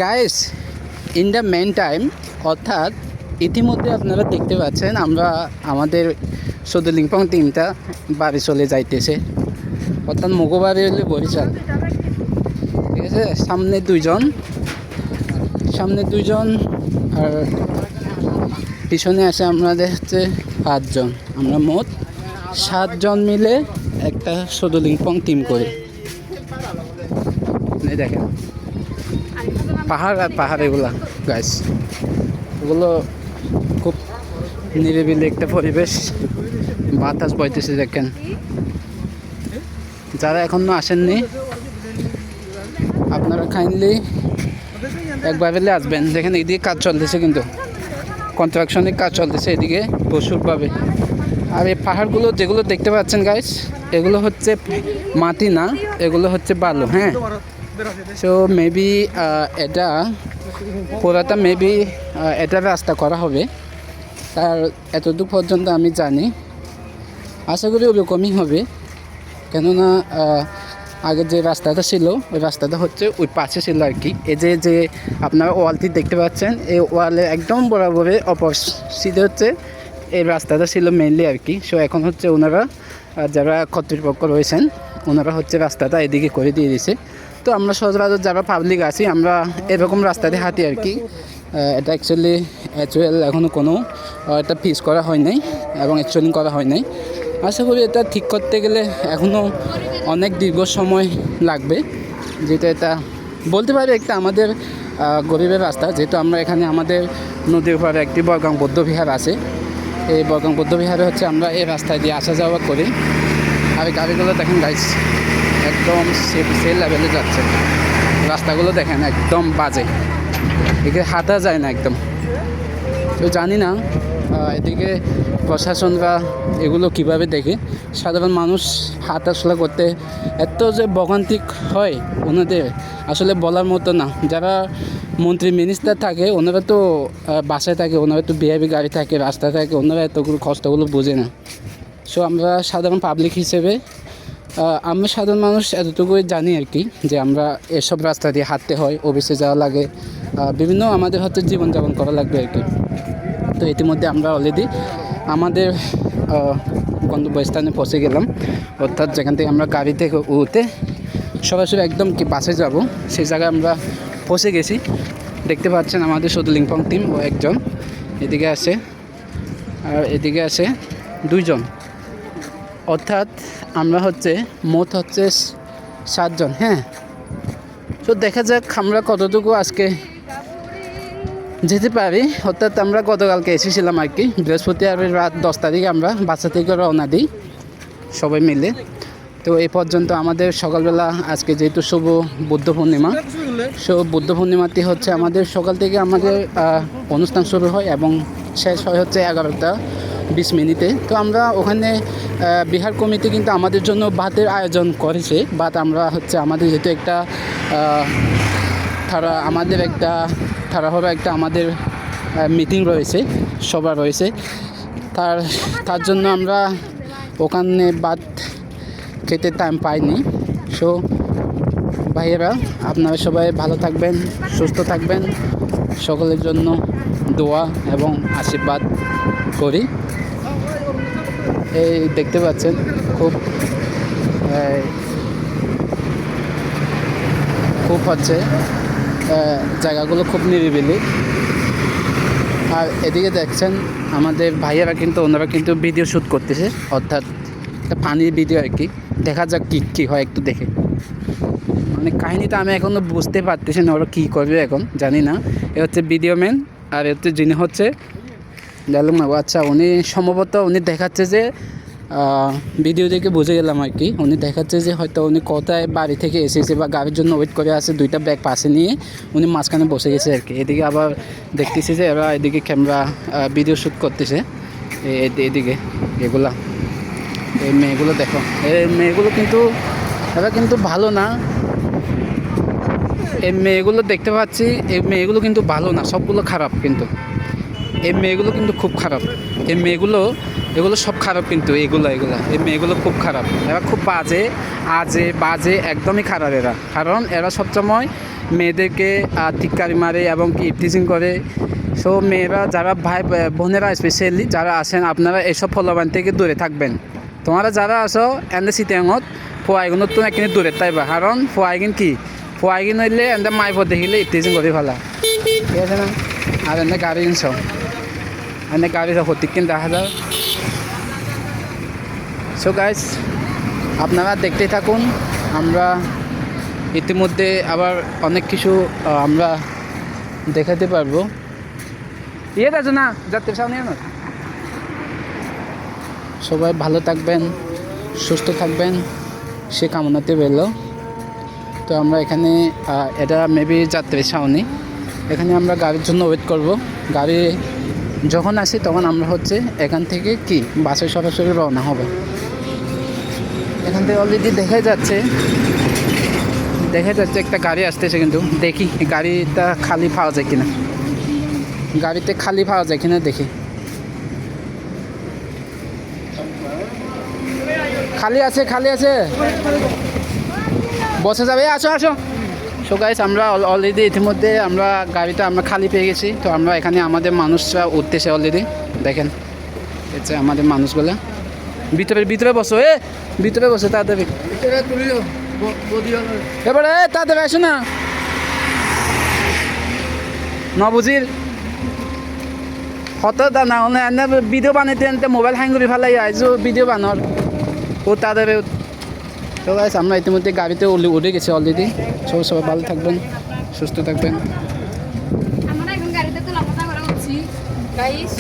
Guys, in the meantime, অর্থাৎ ইতিমধ্যে আপনারা দেখতে পাচ্ছেন আমরা আমাদের সদুলিংপং টিমটা বাড়ি চলে যাইতেছে, অর্থাৎ মুগোবাড়ি হলে বরিশাল। ঠিক আছে, সামনে দুইজন আর পিছনে আছে আমাদের হচ্ছে 5 জন। আমরা মোট 7 জন মিলে একটা সদুলিংপং টিম করি। দেখেন পাহাড় আর পাহাড়, এগুলা গাইস, এগুলো খুব নিরিবিলি একটা পরিবেশ, বাতাস বইতেছে। দেখেন, যারা এখনো আসেননি আপনারা কাইন্ডলি একবার পেলে আসবেন। দেখেন এদিকে কাজ চলতেছে, কিন্তু কনস্ট্রাকশনের কাজ চলতেছে এদিকে প্রচুরভাবে। আর এই পাহাড়গুলো যেগুলো দেখতে পাচ্ছেন গাইস, এগুলো হচ্ছে মাটি না, এগুলো হচ্ছে বালু। হ্যাঁ, সো মেবি এটা পুরাটা মেবি এটা রাস্তা করা হবে, তার এতটুকু পর্যন্ত আমি জানি। আশা করি ওরকমই হবে, কেননা আগে যে রাস্তাটা ছিল ওই রাস্তাটা হচ্ছে ওই পাশে ছিল আর কি। এই যে আপনারা ওয়ালটি দেখতে পাচ্ছেন, এই ওয়ালে একদম বরাবরে অপোজিটে হচ্ছে এই রাস্তাটা ছিল মেইনলি আর কি। সো এখন হচ্ছে ওনারা যারা কর্তৃপক্ষ রয়েছেন ওনারা হচ্ছে রাস্তাটা এদিকে করে দিয়ে দিয়েছে। তো আমরা সচরাচর যারা পাবলিক আছি আমরা এরকম রাস্তাতে হাঁটি আর কি। এটা অ্যাকচুয়ালি এখনও কোনো এটা ফিক্স করা হয় নাই এবং অ্যাকচুয়ালি করা হয় নাই। আশা করি এটা ঠিক করতে গেলে এখনও অনেক দীর্ঘ সময় লাগবে, যেটা এটা বলতে পারি একটা আমাদের গরিবের রাস্তা। যেহেতু আমরা এখানে আমাদের নদীর উপরে একটি বরগাং বৌদ্ধবিহার আছে, এই বরগাং বৌদ্ধবিহারে হচ্ছে আমরা এই রাস্তায় দিয়ে আসা যাওয়া করি। আর এই গাড়িগুলো দেখেন গাইস, একদম সে লেভেলে যাচ্ছে। রাস্তাগুলো দেখেন একদম বাজে, এদিকে হাঁটা যায় না একদম। তো জানি না এদিকে প্রশাসনরা এগুলো কিভাবে দেখে। সাধারণ মানুষ হাঁটাচলা করতে এত যে ভোগান্তিক হয় ওনাদের আসলে বলার মতো না। যারা মন্ত্রী মিনিস্টার থাকে ওনারা তো বাসায় থাকে, ওনারা তো ভিআইপি গাড়ি থাকে, রাস্তা থাকে, ওনারা এতগুলো কষ্টগুলো বোঝে না। সো আমরা সাধারণ পাবলিক হিসেবে আমরা সাধারণ মানুষ এতটুকুই জানি আর কি, যে আমরা এসব রাস্তা দিয়ে হাঁটতে হয়, অফিসে যাওয়া লাগে, বিভিন্ন আমাদের হচ্ছে জীবনযাপন করা লাগবে আর কি। তো ইতিমধ্যে আমরা অলরেডি আমাদের গন্তব্যস্থানে পৌঁছে গেলাম, অর্থাৎ যেখান থেকে আমরা গাড়ি থেকে উঠে সরাসরি একদম কি বাসে যাব সেই জায়গায় আমরা পৌঁছে গেছি। দেখতে পাচ্ছেন আমাদের সদুলিংপং টিম ও একজন এদিকে আছে আর এদিকে আছে 2 জন, অর্থাৎ আমরা হচ্ছে মোট হচ্ছে 7 জন। হ্যাঁ, তো দেখা যাক আমরা কতটুকু আজকে যেতে পারি। অর্থাৎ আমরা গতকালকে এসেছিলাম আর কি, বৃহস্পতিবার রাত 10 তারিখে আমরা বাসা থেকে রওনা দিই সবাই মিলে। তো এই পর্যন্ত আমাদের সকালবেলা আজকে যেহেতু শুভ বুদ্ধ পূর্ণিমা, বুদ্ধ পূর্ণিমাটি হচ্ছে আমাদের সকাল থেকে আমাদের অনুষ্ঠান শুরু হয় এবং শেষ হয় হচ্ছে 11টা 20 মিনিটে। তো আমরা ওখানে বিহার কমিটি কিন্তু আমাদের জন্য ভাতের আয়োজন করেছে। ভাত আমরা হচ্ছে আমাদের যেহেতু একটা আমাদের মিটিং রয়েছে, সভা রয়েছে, তার জন্য আমরা ওখানে ভাত খেতে টাইম পাইনি। সো ভাইয়েরা, আপনারা সবাই ভালো থাকবেন, সুস্থ থাকবেন, সকলের জন্য দোয়া এবং আশীর্বাদ করি। এই দেখতে পাচ্ছেন খুব হচ্ছে জায়গাগুলো খুব নিরিবিলি। আর এদিকে দেখছেন আমাদের ভাইয়েরা কিন্তু ওনারা কিন্তু ভিডিও শ্যুট করতেছে, অর্থাৎ একটা পানির ভিডিও আর কি। দেখা যাক কী হয় একটু দেখে। মানে কাহিনিটা আমি এখনও বুঝতে পারতেছি না ওরা কী করবে এখন, জানি না। এ হচ্ছে ভিডিও ম্যান আর হচ্ছে যিনি হচ্ছে ডায়লগ না। আচ্ছা, উনি সম্ভবত উনি দেখাচ্ছে যে ভিডিও দেখে বুঝে গেলাম আর কি, উনি দেখাচ্ছে যে হয়তো উনি কোথায় বাড়ি থেকে এসেছে বা গাড়ির জন্য ওয়েট করে আছে, 2টা ব্যাগ পাশে নিয়ে উনি মাঝখানে বসে গেছে আর কি। এদিকে আবার দেখতেছি যে এরা এদিকে ক্যামেরা ভিডিও শ্যুট করতেছে এদিকে। এগুলা এই মেয়েগুলো দেখো, এই মেয়েগুলো কিন্তু এরা কিন্তু ভালো না। এই মেয়েগুলো দেখতে পাচ্ছি, এই মেয়েগুলো কিন্তু ভালো না, সবগুলো খারাপ। কিন্তু এই মেয়েগুলো কিন্তু খুব খারাপ। এই মেয়েগুলো এগুলো সব খারাপ কিন্তু এগুলো এই মেয়েগুলো খুব খারাপ। এরা খুব বাজে একদমই খারাপ এরা। কারণ এরা সবসময় মেয়েদেরকে টিক্কারি মারে এবং কি ইফটিজিং করে। সো মেয়েরা যারা ভাই বোনেরা স্পেশালি যারা আসেন আপনারা এইসব ফলবান থেকে দূরে থাকবেন। তোমরা যারা আসো এনে সিটিয়াঙত ফুয়াইগুলো তো এখানে দূরে তাইবা। কারণ ফুয়াইগিন কি ফুয়াইগিন হইলে এনে মাইফত দেখিলে ইফটিজিং করে ফেলা, ঠিক আছে না? আর এনে গাড়ি ইনসব এনে গাড়ি সঠিক কিন্তু দেখা যায়। সো গাইস আপনারা দেখতেই থাকুন। আমরা ইতিমধ্যে আবার অনেক কিছু আমরা দেখাতে পারবো। ইয়ে আছে না যাত্রী সামনে না। সবাই ভালো থাকবেন, সুস্থ থাকবেন সে কামনাতে রইল। তো আমরা এখানে এটা মেবি যাত্রী ছাউনি, এখানে আমরা গাড়ির জন্য ওয়েট করব। গাড়ি যখন আসি তখন আমরা হচ্ছে এখান থেকে কি বাসে সরাসরি রওনা হবে। এখান থেকে অলরেডি দেখা যাচ্ছে একটা গাড়ি আসতেছে, কিন্তু দেখি গাড়িটা খালি পাওয়া যায় কিনা, গাড়িতে খালি পাওয়া যায় কিনা দেখি। খালি আছে বসে যাবে, আসো। সো গাইস আমরা অলরেডি ইতিমধ্যে আমরা গাড়িটা আমরা খালি পেয়ে গেছি। তো আমরা এখানে আমাদের মানুষরা উঠতেছে অলরেডি, দেখেন এটা আমাদের মানুষগুলা। ভিতরে বসো, ভিতরে বসো তাড়াতাড়ি, এবারে তাড়াতাড়ি আসো না নবুজির হত না হলে এনে ভিডিও বানাইতে এনতে মোবাইল হ্যাং করে ফেলাই আইজো ভিডিও বানর ও তাদের। তো গাইস আমরা ইতিমধ্যে গাড়িতে উঠে গেছি অলরেডি। সবাই ভালো থাকবেন, সুস্থ থাকবেন। আমরা এখন গাড়িতে তো লাফাটা করা হচ্ছি গাইস।